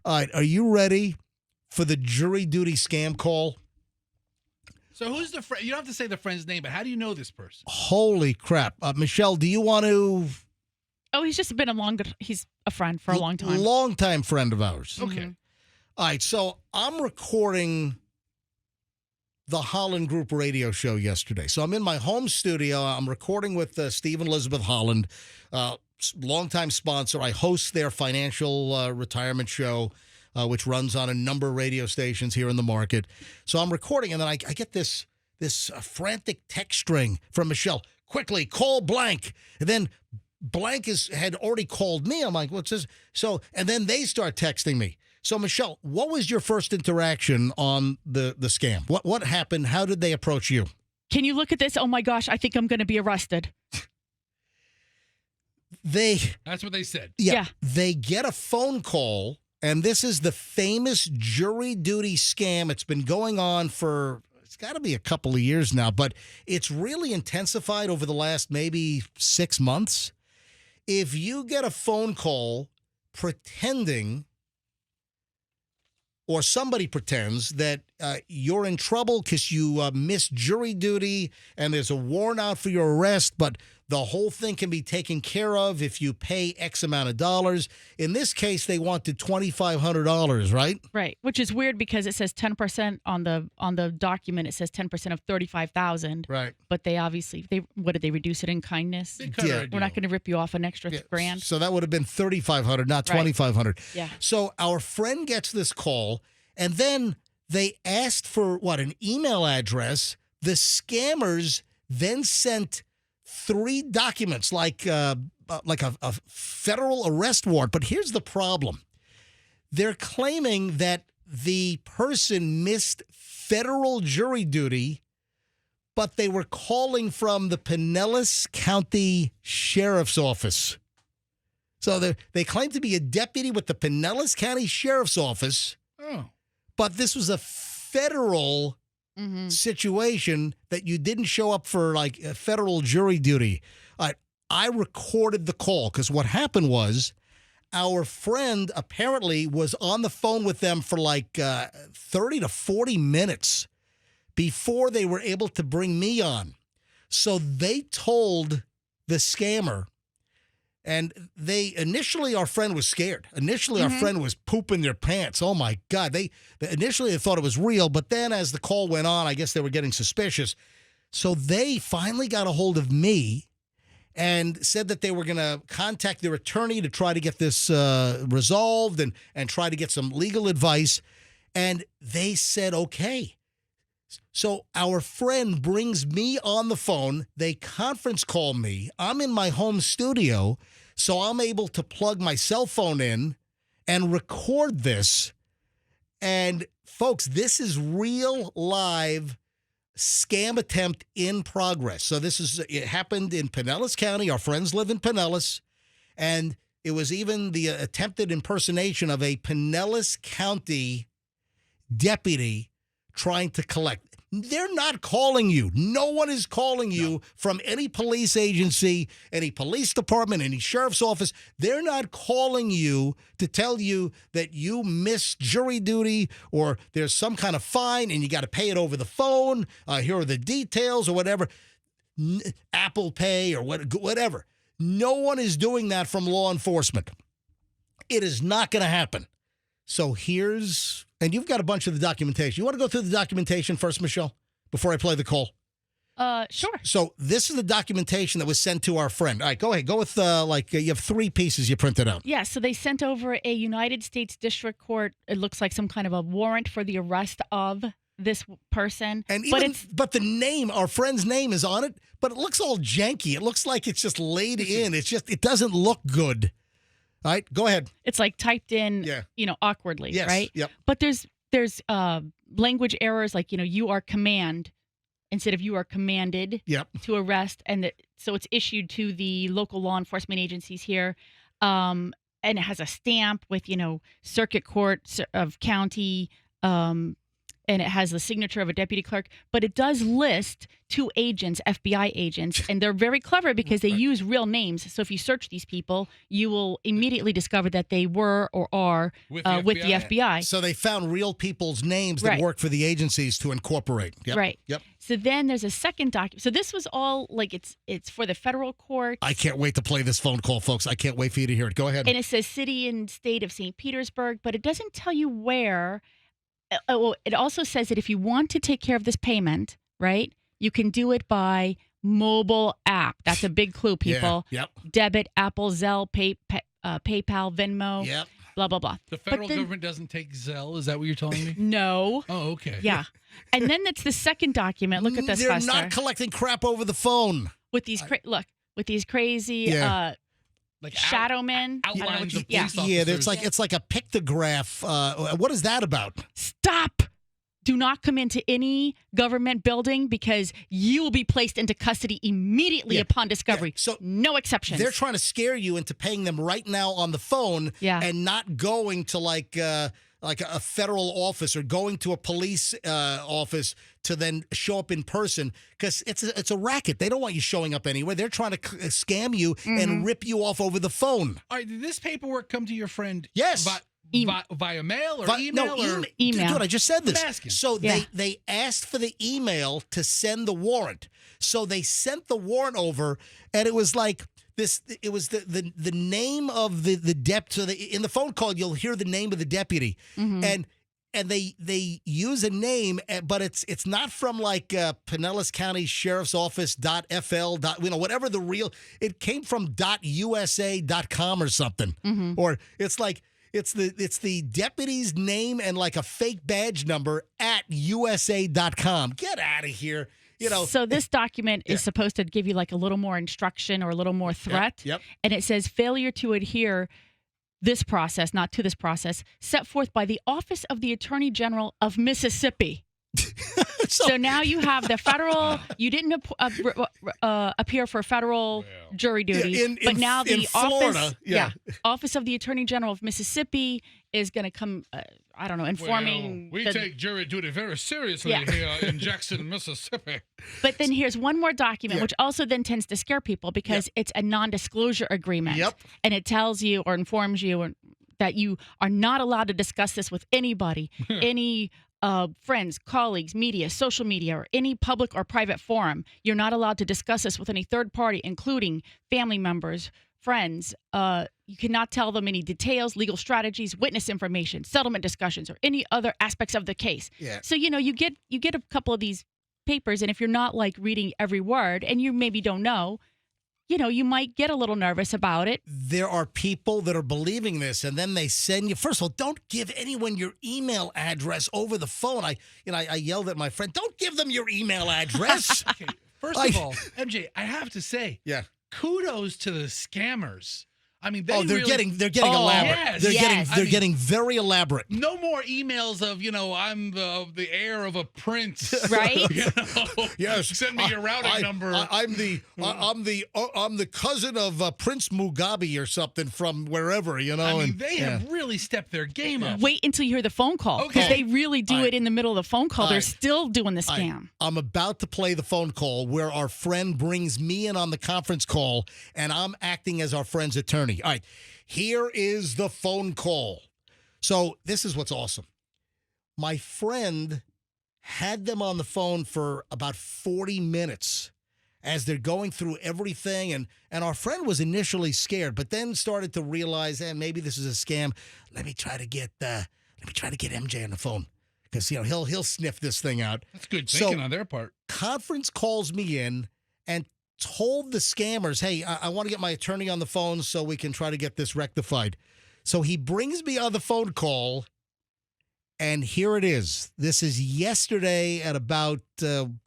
All right, are you ready for the jury duty scam call? So who's the friend? You don't have to say the friend's name, but how do you know this person? Holy crap. Michelle, do you want to? Oh, he's a friend for a long time. Long-time friend of ours. Okay. All right, so I'm recording the Holland Group radio show yesterday. So I'm in my home studio. I'm recording with Steve and Elizabeth Holland, longtime sponsor. I host their financial retirement show, which runs on a number of radio stations here in the market. So I'm recording, and then I get this frantic text string from Michelle. Quickly, call blank. And then blank had already called me. I'm like, what's this? So, and then they start texting me. So, Michelle, what was your first interaction on the scam? What happened? How did they approach you? Can you look at this? Oh, my gosh, I think I'm going to be arrested. That's what they said. Yeah. They get a phone call, and this is the famous jury duty scam. It's been going on for, it's got to be a couple of years now, but it's really intensified over the last maybe 6 months. If you get a phone call pretending, or somebody pretends that you're in trouble because you missed jury duty and there's a warrant out for your arrest, but the whole thing can be taken care of if you pay X amount of dollars. In this case, they wanted $2,500, right? Right, which is weird because it says 10% on the document. It says 10% of $35,000. Right. But they obviously what did they reduce it in kindness? Yeah. We're not going to rip you off an extra grand. So that would have been $3,500, not $2,500. Yeah. So our friend gets this call, and then they asked for an email address. The scammers then sent 3 documents like a federal arrest warrant. But here's the problem. They're claiming that the person missed federal jury duty, but they were calling from the Pinellas County Sheriff's Office. So they claim to be a deputy with the Pinellas County Sheriff's Office, but this was a federal situation that you didn't show up for, like federal jury duty. I recorded the call because what happened was our friend apparently was on the phone with them for like 30 to 40 minutes before they were able to bring me on. So they told the scammer, and initially our friend was scared. Initially our friend was pooping their pants. Oh my God. Initially they thought it was real, but then as the call went on, I guess they were getting suspicious. So they finally got a hold of me and said that they were going to contact their attorney to try to get this resolved and try to get some legal advice. And they said, okay. So our friend brings me on the phone. They conference call me. I'm in my home studio, so I'm able to plug my cell phone in and record this. And folks, this is real live scam attempt in progress. So it happened in Pinellas County. Our friends live in Pinellas. And it was even the attempted impersonation of a Pinellas County deputy trying to collect. They're not calling you. No one is calling you from any police agency, any police department, any sheriff's office. They're not calling you to tell you that you missed jury duty or there's some kind of fine and you got to pay it over the phone. Here are the details or whatever. Apple Pay or whatever. No one is doing that from law enforcement. It is not going to happen. So and you've got a bunch of the documentation. You want to go through the documentation first, Michelle, before I play the call? Sure. So this is the documentation that was sent to our friend. All right, go ahead. Go with, you have 3 pieces you printed out. Yeah, so they sent over a United States District Court. It looks like some kind of a warrant for the arrest of this person. And but the name, our friend's name is on it, but it looks all janky. It looks like it's just laid in. It doesn't look good. All right, go ahead. It's like typed in, awkwardly, yes, right? Yep. But there's language errors like, you are command instead of you are commanded to arrest. And so it's issued to the local law enforcement agencies here. And it has a stamp with, circuit court of county, and it has the signature of a deputy clerk, but it does list 2 agents, FBI agents, and they're very clever because they use real names. So if you search these people, you will immediately discover that they were or are with the FBI. So they found real people's names that work for the agencies to incorporate. Yep. Right. Yep. So then there's a second document. So this was all like it's for the federal court. I can't wait to play this phone call, folks. I can't wait for you to hear it. Go ahead. And it says city and state of St. Petersburg, but it doesn't tell you where. Well, it also says that if you want to take care of this payment, right, you can do it by mobile app. That's a big clue, people. Yep. Debit, Apple, Zelle, PayPal, Venmo. Yep. Blah, blah, blah. The federal government doesn't take Zelle. Is that what you're telling me? No. Oh, okay. Yeah. And then that's the second document. Look at this, They're Fester. not collecting crap over the phone. With these, with these crazy like shadowmen. Outlines of police officers. Yeah, it's like a pictograph. What is that about? Stop. Do not come into any government building because you will be placed into custody immediately upon discovery. Yeah. So no exceptions. They're trying to scare you into paying them right now on the phone and not going to like a federal office or going to a police office to then show up in person because it's a racket. They don't want you showing up anywhere. They're trying to scam you and rip you off over the phone. All right, did this paperwork come to your friend? Yes. Via mail or email? Email. Dude, I just said this. I'm asking. So they asked for the email to send the warrant. So they sent the warrant over, and it was like this. It was the name of the deputy. So in the phone call, you'll hear the name of the deputy, and they use a name, but it's not from like Pinellas County Sheriff's Office .fl. Whatever the real. It came from .usa.com or something, or it's like. It's the deputy's name and like a fake badge number at USA.com. Get out of here. So this document is supposed to give you like a little more instruction or a little more threat. Yep. And it says failure to adhere this process, not to this process, set forth by the Office of the Attorney General of Mississippi. So now you have the federal. You didn't appear for federal jury duty, but now the Florida, Office of the Attorney General of Mississippi is going to come. I don't know, informing. We take jury duty very seriously here in Jackson, Mississippi. But then here's one more document, which also then tends to scare people because it's a non-disclosure agreement, and it tells you or informs you that you are not allowed to discuss this with anybody, any. Friends, colleagues, media, social media, or any public or private forum. You're not allowed to discuss this with any third party, including family members, friends. You cannot tell them any details, legal strategies, witness information, settlement discussions, or any other aspects of the case. Yeah. So, you get a couple of these papers, and if you're not like reading every word and you maybe don't know, you might get a little nervous about it. There are people that are believing this, and then they send you. First of all, don't give anyone your email address over the phone. I yelled at my friend, "Don't give them your email address." Okay, first of all, MJ, I have to say, kudos to the scammers. I mean, they're getting elaborate. Yes, they're getting very elaborate. No more emails of I'm the heir of a prince, right? Yes, send me your routing number. I'm the cousin of Prince Mugabe or something from wherever. I mean, they have really stepped their game up. Wait until you hear the phone call because they really do it in the middle of the phone call. They're still doing the scam. I'm about to play the phone call where our friend brings me in on the conference call, and I'm acting as our friend's attorney. All right, here is the phone call. So this is what's awesome. My friend had them on the phone for about 40 minutes as they're going through everything. And our friend was initially scared, but then started to realize, maybe this is a scam. Let me try to get MJ on the phone because he'll sniff this thing out. That's good thinking on their part. Conference calls me in and told the scammers, hey, I want to get my attorney on the phone so we can try to get this rectified. So he brings me on the phone call, and here it is. This is yesterday at about 2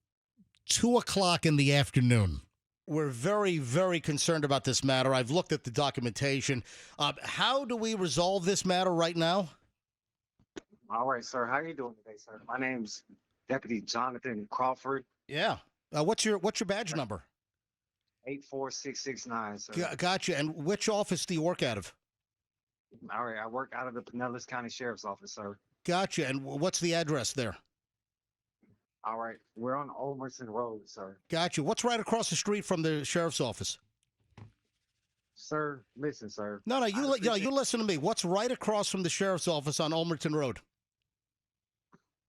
o'clock in the afternoon. We're very, very concerned about this matter. I've looked at the documentation. How do we resolve this matter right now? All right, sir. How are you doing today, sir? My name's Deputy Jonathan Crawford. Yeah. What's your badge number? 84669, sir. Gotcha. And which office do you work out of? All right, I work out of the Pinellas County Sheriff's Office, sir. Gotcha. And what's the address there? All right. We're on Olmerson Road, sir. Got you. What's right across the street from the sheriff's office? Sir, listen, sir. No, you listen to me. What's right across from the sheriff's office on Olmerton Road?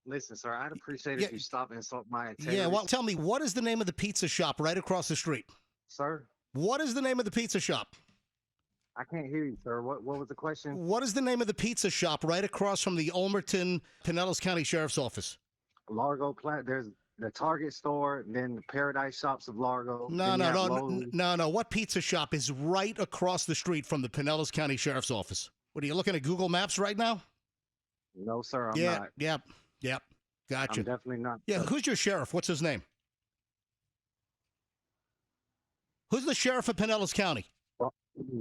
Listen, sir, I'd appreciate if you stop and insult my integrity. Yeah, well, tell me, what is the name of the pizza shop right across the street? Sir? What is the name of the pizza shop? I can't hear you, sir. What was the question? What is the name of the pizza shop right across from the Olmerton, Pinellas County Sheriff's Office? Largo Plant. There's the Target store, then the Paradise Shops of Largo. No. What pizza shop is right across the street from the Pinellas County Sheriff's Office? What, are you looking at Google Maps right now? No, sir, I'm not. Yep. Gotcha. I'm definitely not. Yeah, who's your sheriff? What's his name? Who's the sheriff of Pinellas County?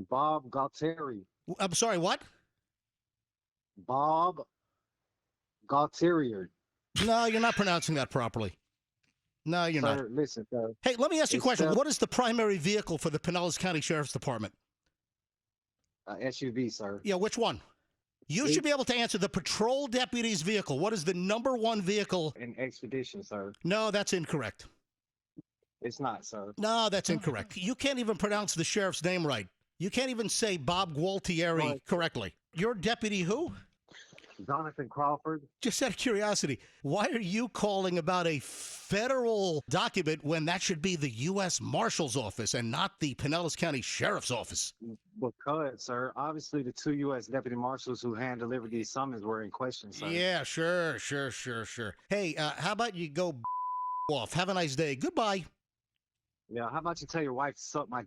Bob Galtieri. I'm sorry, what? Bob Galtieri. No, you're not pronouncing that properly. No, you're not. Listen, sir. Hey, let me ask you a question. What is the primary vehicle for the Pinellas County Sheriff's Department? SUV, sir. Yeah, which one? You should be able to answer. The patrol deputy's vehicle. What is the number one vehicle? An Expedition, sir. No, that's incorrect. It's not, sir. No, that's incorrect. You can't even pronounce the sheriff's name right. You can't even say Bob Gualtieri correctly. Your deputy who? Jonathan Crawford. Just out of curiosity, why are you calling about a federal document when that should be the U.S. Marshal's office and not the Pinellas County Sheriff's Office? Because, sir, obviously the 2 U.S. deputy marshals who hand-delivered these summons were in question, sir. Yeah, sure. Hey, how about you go off? Have a nice day. Goodbye. Yeah, how about you tell your wife to suck my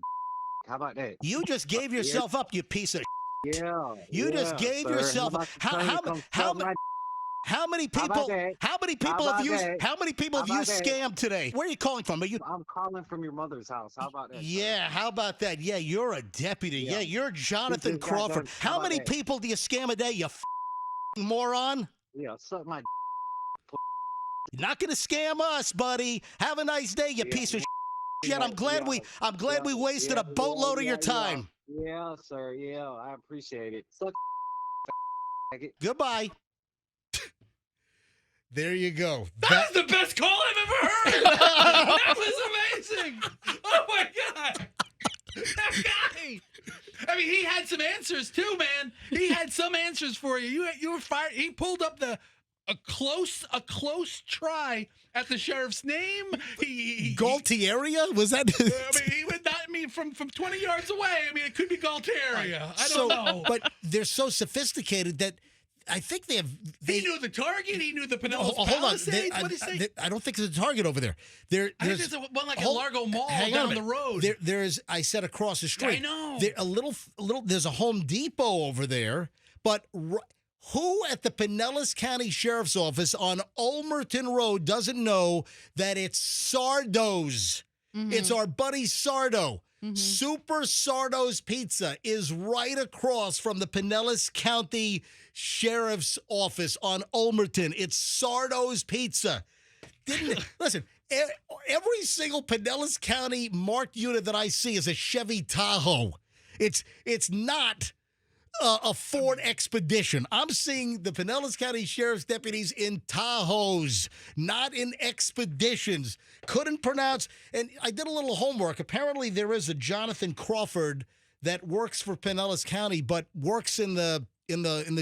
How about that? You just gave yourself up, you piece of Yeah. You just gave yourself up. How many people have you scammed today? Where are you calling from? I'm calling from your mother's house. How about that? Yeah, sir? how about that? Yeah, you're a deputy. Yeah, you're Jonathan Crawford. How many people do you scam a day, you moron? Yeah, suck my You're not going to scam us, buddy. Have a nice day, you piece of shit. I'm glad we wasted a boatload of your time. Yeah, sir. Yeah, I appreciate it. Suck. Goodbye. There you go. That was the best call I've ever heard. That was amazing. Oh my God. That guy. I mean, he had some answers too, man. He had some answers for you. You were fired. He pulled up a close try at the sheriff's name. Galtieri? Was that? I mean, he would not. I mean, from 20 yards away. I mean, it could be Galtieri. I don't know. But they're so sophisticated that I think they knew the target. He knew the Pinellas Palisades. What did he say? I don't think there's a target over there. I think there's one like a Largo Mall down the road. There's. I said across the street. I know. There's a Home Depot over there, but. Who at the Pinellas County Sheriff's Office on Olmerton Road doesn't know that it's Sardo's? Mm-hmm. It's our buddy Sardo. Mm-hmm. Super Sardo's Pizza is right across from the Pinellas County Sheriff's Office on Olmerton. It's Sardo's Pizza. Listen, every single Pinellas County marked unit that I see is a Chevy Tahoe. It's not a Ford Expedition. I'm seeing the Pinellas County Sheriff's deputies in Tahoes, not in Expeditions. Couldn't pronounce, and I did a little homework. Apparently, there is a Jonathan Crawford that works for Pinellas County, but works in the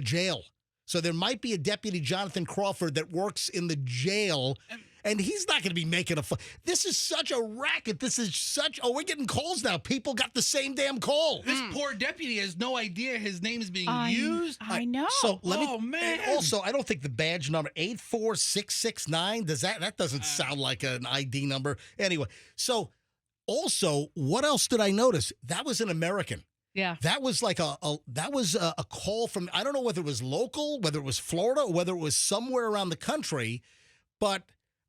jail. So there might be a deputy Jonathan Crawford that works in the jail. And he's not going to be making this is such a racket. We're getting calls now. People got the same damn call. This poor deputy has no idea his name is being used. I know. So let me, man. Also, I don't think the badge number 84669, that doesn't sound like an ID number. Anyway, so also, what else did I notice? That was an American. Yeah. That was like a call from, I don't know whether it was local, whether it was Florida, or whether it was somewhere around the country, but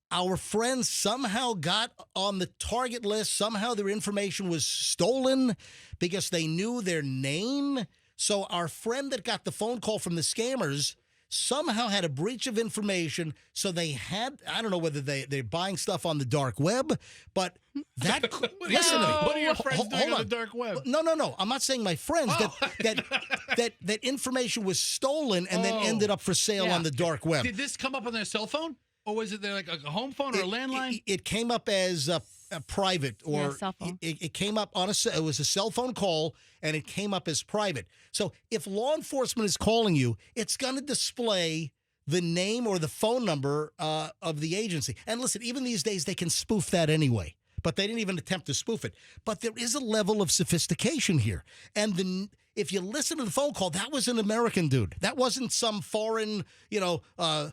our friends somehow got on the target list. Somehow their information was stolen because they knew their name. So our friend that got the phone call from the scammers somehow had a breach of information. So they had, I don't know whether they're buying stuff on the dark web, but that, listen to me. What are your friends doing on the dark web? No. I'm not saying my friends. That information was stolen and then ended up for sale on the dark web. Did this come up on their cell phone? Or was it there like a home phone or a landline? It came up as a private, or cell phone. it came up on it was a cell phone call, and it came up as private. So if law enforcement is calling you, it's going to display the name or the phone number of the agency. And listen, even these days they can spoof that anyway, but they didn't even attempt to spoof it. But there is a level of sophistication here, and if you listen to the phone call, that was an American dude. That wasn't some foreign,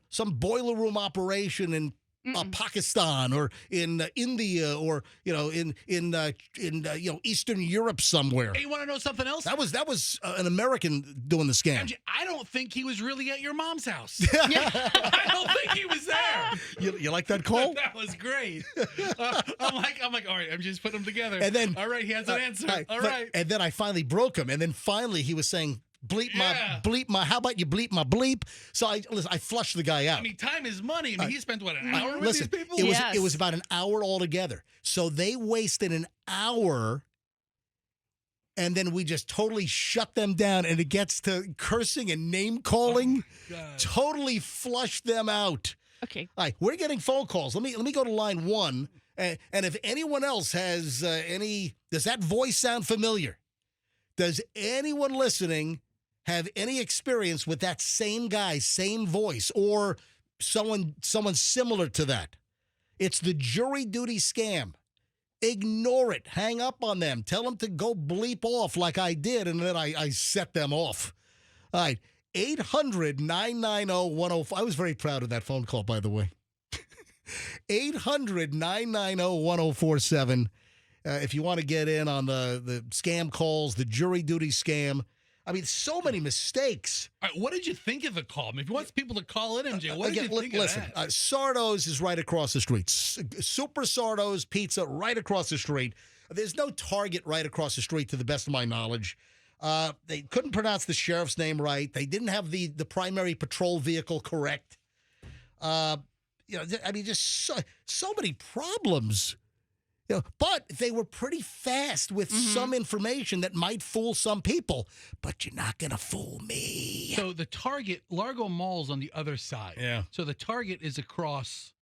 some boiler room operation in Pakistan or in India or in Eastern Europe somewhere. Hey, you want to know something else? That was an American doing the scam. MJ, I don't think he was really at your mom's house. I don't think he was there. You like that call? That was great. I'm like, all right, I'm just putting them together. And then, all right, he has an answer. All right. And then I finally broke him. And then finally he was saying, bleep my, how about you bleep my bleep? So I flushed the guy out. I mean, time is money. I mean, he spent, what, an hour with listen, these people? It was about an hour altogether. So they wasted an hour, and then we just totally shut them down, and it gets to cursing and name calling. Oh, God. Totally flushed them out. Okay. All right, we're getting phone calls. Let me go to line one, and if anyone else has does that voice sound familiar? Does anyone listening have any experience with that same guy, same voice, or someone similar to that? It's the jury duty scam. Ignore it. Hang up on them. Tell them to go bleep off like I did, and then I set them off. All right, 800-990-105. I was very proud of that phone call, by the way. 800-990-1047. If you want to get in on the scam calls, the jury duty scam. I mean, so many mistakes. All right, what did you think of the call? I mean, if you want people to call in, MJ, what did you think of that? Sardo's is right across the street. Super Sardo's Pizza right across the street. There's no Target right across the street, to the best of my knowledge. They couldn't pronounce the sheriff's name right. They didn't have the primary patrol vehicle correct. I mean, just so many problems. But they were pretty fast with some information that might fool some people. But you're not going to fool me. So the Target, Largo Mall's on the other side. Yeah. So the Target is across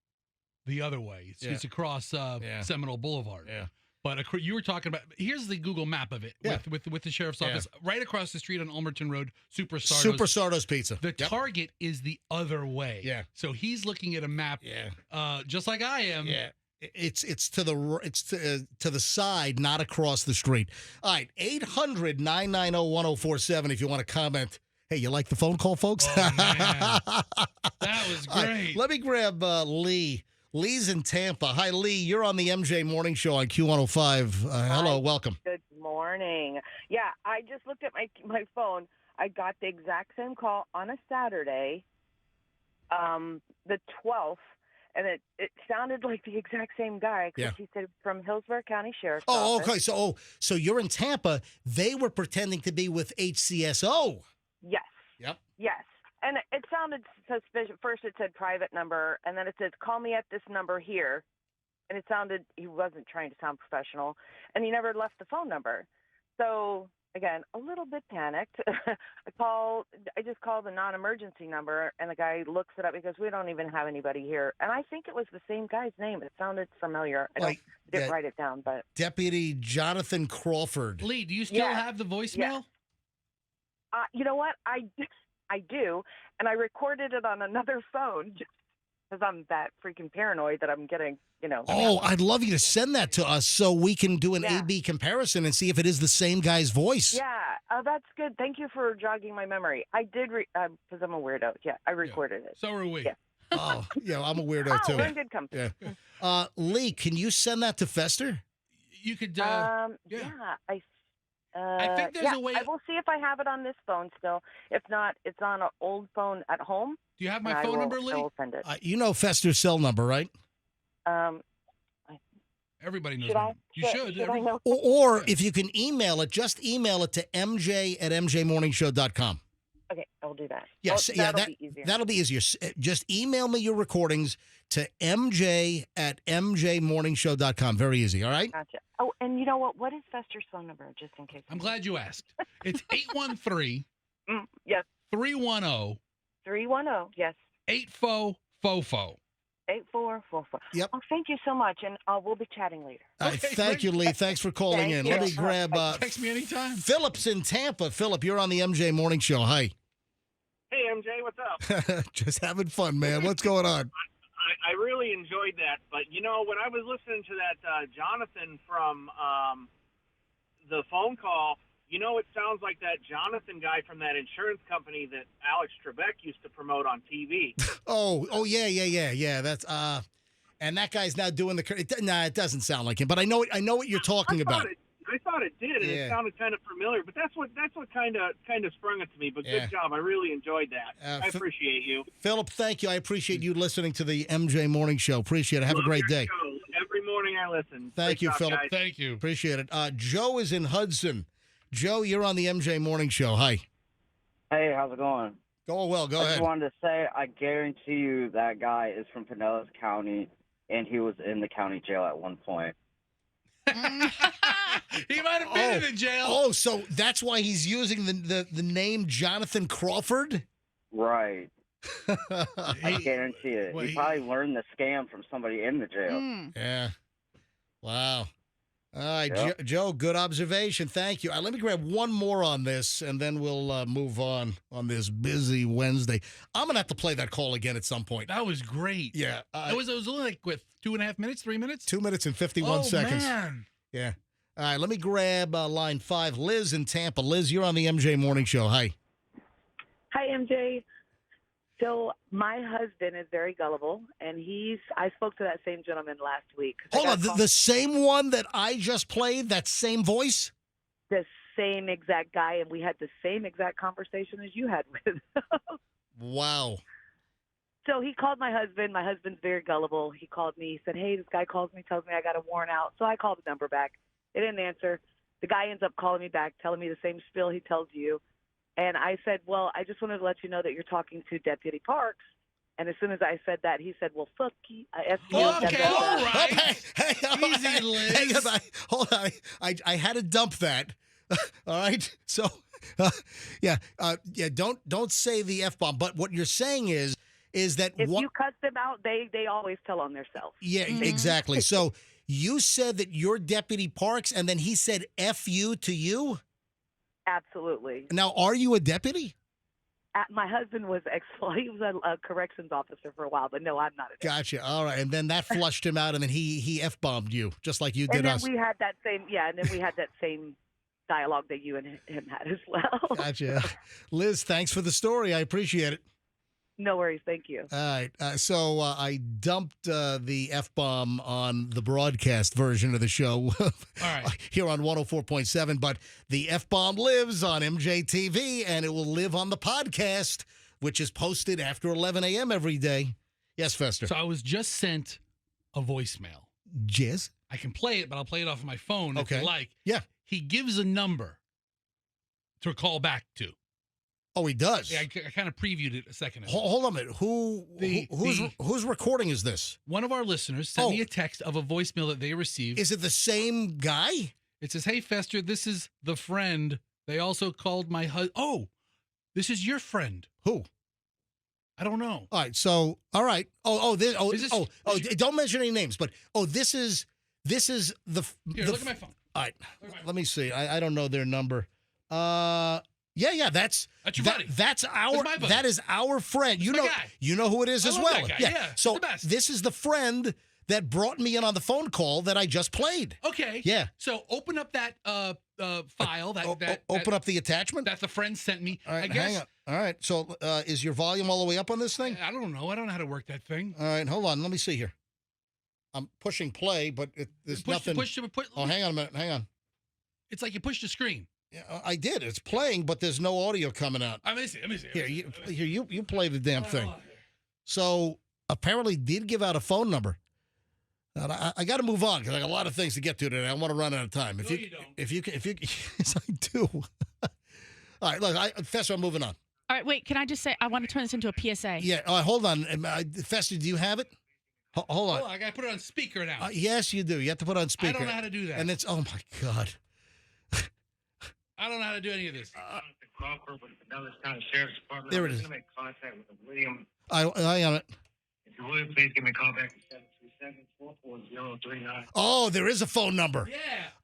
the other way. It's across Seminole Boulevard. Yeah. But you were talking about, here's the Google map of it with the sheriff's office. Right across the street on Ulmerton Road, Super Sardo's Pizza. The Target is the other way. Yeah. So he's looking at a map just like I am. Yeah. It's to the side, not across the street. All right, 800-990-1047 if you want to comment. Hey, you like the phone call, folks? Oh, man. That was great. Right, let me grab Lee. Lee's in Tampa. Hi, Lee. You're on the MJ Morning Show on Q105. Hello, welcome. Good morning. Yeah, I just looked at my phone. I got the exact same call on a Saturday, the 12th. And it sounded like the exact same guy because he said from Hillsborough County Sheriff's Office. Okay. So you're in Tampa. They were pretending to be with HCSO. Yes. Yep. Yes. And it sounded suspicious. First it said private number, and then it says call me at this number here. And it sounded, he wasn't trying to sound professional. And he never left the phone number. So, again, a little bit panicked. I just called the non-emergency number, and the guy looks it up because we don't even have anybody here. And I think it was the same guy's name. It sounded familiar. I didn't write it down, but Deputy Jonathan Crawford. Lee, do you still have the voicemail? You know what? I do, and I recorded it on another phone just because I'm that freaking paranoid that I'm getting, Oh, I'd love you to send that to us so we can do an A-B comparison and see if it is the same guy's voice. Yeah, that's good. Thank you for jogging my memory. I did, because I'm a weirdo. Yeah, I recorded it. So are we. Yeah. Oh, yeah, I'm a weirdo, too. We're in good company. Yeah. Lee, can you send that to Fester? You could, I think there's a way. I will see if I have it on this phone still. If not, it's on an old phone at home. Do you have my phone number, Lee? I will send it. You know Fester's cell number, right? Everybody knows. You should. I know? Or if you can email it, just email it to mj@mjmorningshow.com. Okay, I'll do that. Yes, that'll be easier. That'll be easier. Just email me your recordings to mj@mjmorningshow.com. Very easy, all right? Gotcha. Oh, and you know what? What is Fester's phone number, just in case? I'm glad you asked. It's 813 yes. 310 310, yes. 8444. 8444. Yep. Oh, thank you so much, and we'll be chatting later. Thank great. you, Lee. Thanks for calling Thank in. you. Let me grab Text me anytime. Philip's in Tampa. Philip, you're on the MJ Morning Show. Hi. Hey, MJ, what's up? Just having fun, man. What's going on? I really enjoyed that. But, when I was listening to that Jonathan from the phone call, it sounds like that Jonathan guy from that insurance company that Alex Trebek used to promote on TV. Yeah. That's and that guy's now doing it doesn't sound like him, but I know what you're talking about. I thought it did, and it sounded kind of familiar. But that's what kind of sprung it to me. But good job, I really enjoyed that. I appreciate you, Philip. Thank you. I appreciate you listening to the MJ Morning Show. Appreciate it. Have a great day. Show. Every morning I listen. Thank you, job, Philip. guys. Thank you. Appreciate it. Joe is in Hudson. Joe, you're on the MJ Morning Show. Hi. Hey, how's it going? Going well. Go I ahead. just wanted to say, I guarantee you that guy is from Pinellas County, and he was in the county jail at one point. He might have been in jail. Oh, so that's why he's using the name Jonathan Crawford? Right. I guarantee it. Well, he probably learned the scam from somebody in the jail. Yeah. Wow. All right, Yep. Joe, good observation. Thank you. Let me grab one more on this, and then we'll move on this busy Wednesday. I'm going to have to play that call again at some point. That was great. Yeah. It was only like, 2.5 minutes, 3 minutes? 2 minutes and 51 seconds. Man. Yeah. All right, let me grab line 5. Liz in Tampa. Liz, you're on the MJ Morning Show. Hi. Hi, MJ. So my husband is very gullible, and I spoke to that same gentleman last week. Hold on, the same one that I just played, that same voice? The same exact guy, and we had the same exact conversation as you had with. Wow. So he called my husband. My husband's very gullible. He called me. He said, hey, this guy calls me, tells me I got a warrant out. So I called the number back. They didn't answer. The guy ends up calling me back, telling me the same spiel he tells you. And I said, well, I just wanted to let you know that you're talking to Deputy Parks. And as soon as I said that, he said, well, fuck you. Okay, all right. Hey, Easy, Liz. Hang on, hold on. I had to dump that. All right. So, don't say the F-bomb. But what you're saying is that if you cuss them out, they always tell on themselves. Yeah, exactly. So you said that you're Deputy Parks, and then he said F you to you? Absolutely. Now, are you a deputy? My husband was he was a corrections officer for a while, but no, I'm not a deputy. Gotcha. All right. And then that flushed him out, and then he F-bombed you, just like you did and then us. we had that same dialogue that you and him had as well. Gotcha. Liz, thanks for the story. I appreciate it. No worries. Thank you. All right. So I dumped the F-bomb on the broadcast version of the show right. here on 104.7, but the F-bomb lives on MJTV, and it will live on the podcast, which is posted after 11 a.m. every day. Yes, Fester. So I was just sent a voicemail. Jizz? I can play it, but I'll play it off my phone if Okay. you like. Yeah. He gives a number to call back to. Oh, he does? Yeah, I kind of previewed it a second ago. Hold on a minute. Whose recording is this? One of our listeners sent me a text of a voicemail that they received. Is it the same guy? It says, hey, Fester, this is the friend. They also called my husband. Oh, this is your friend. Who? I don't know. All right. So, all right. Is this- Don't mention any names, but this is the. Here, look at my phone. All right. Let me see. I don't know their number. Yeah. That's your buddy. That's my buddy. that is our friend. That's my guy. You know who it is I as love well. that guy. Yeah, So he's the best. this is the friend that brought me in on the phone call that I just played. Okay. Yeah. So open up that file Open up the attachment. that the friend sent me. All right. I guess. Hang on. All right. So is your volume all the way up on this thing? I don't know. I don't know how to work that thing. All right. Hold on. Let me see here. I'm pushing play, but there's nothing. Oh, hang on a minute. Hang on. It's like you push the screen. Yeah, I did. It's playing, but there's no audio coming out. Let me see. Here, you play the damn thing. So apparently did give out a phone number. And I got to move on because I got a lot of things to get to today. I want to run out of time. No, you don't. If you yes, I do. All right, look, Fester, I'm moving on. All right, wait. Can I just say I want to turn this into a PSA? Yeah, hold on. Fester, do you have it? Hold on. Oh, I got to put it on speaker now. Yes, you do. You have to put it on speaker. I don't know how to do that. And it's, oh my God. I don't know how to do any of this. Crawford with the Dallas County Sheriff's Department. There it is. I'm going to make contact with William. I on it. you would, please give me a call back at 727-440-39. Oh, there is a phone number. Yeah.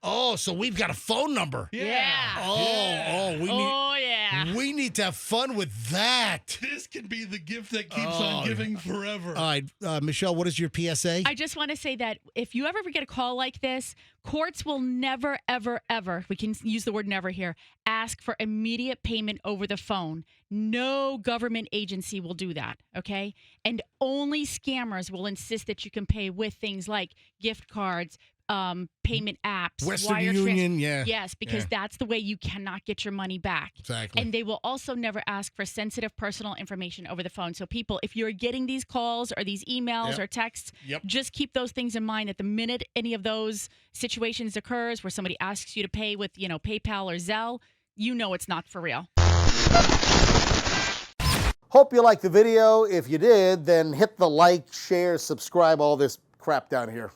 Oh, so we've got a phone number. Yeah. We need to have fun with that. This can be the gift that keeps on giving forever. All right, Michelle, what is your PSA? I just want to say that if you ever get a call like this, courts will never, ever, ever, we can use the word never here, ask for immediate payment over the phone. No government agency will do that, okay? And only scammers will insist that you can pay with things like gift cards, payment apps, Western wire Union, yeah. Yes, because that's the way you cannot get your money back. Exactly. And they will also never ask for sensitive personal information over the phone. So people, if you're getting these calls or these emails or texts, just keep those things in mind that the minute any of those situations occurs where somebody asks you to pay with, PayPal or Zelle, you know it's not for real. Hope you liked the video. If you did, then hit the like, share, subscribe, all this crap down here.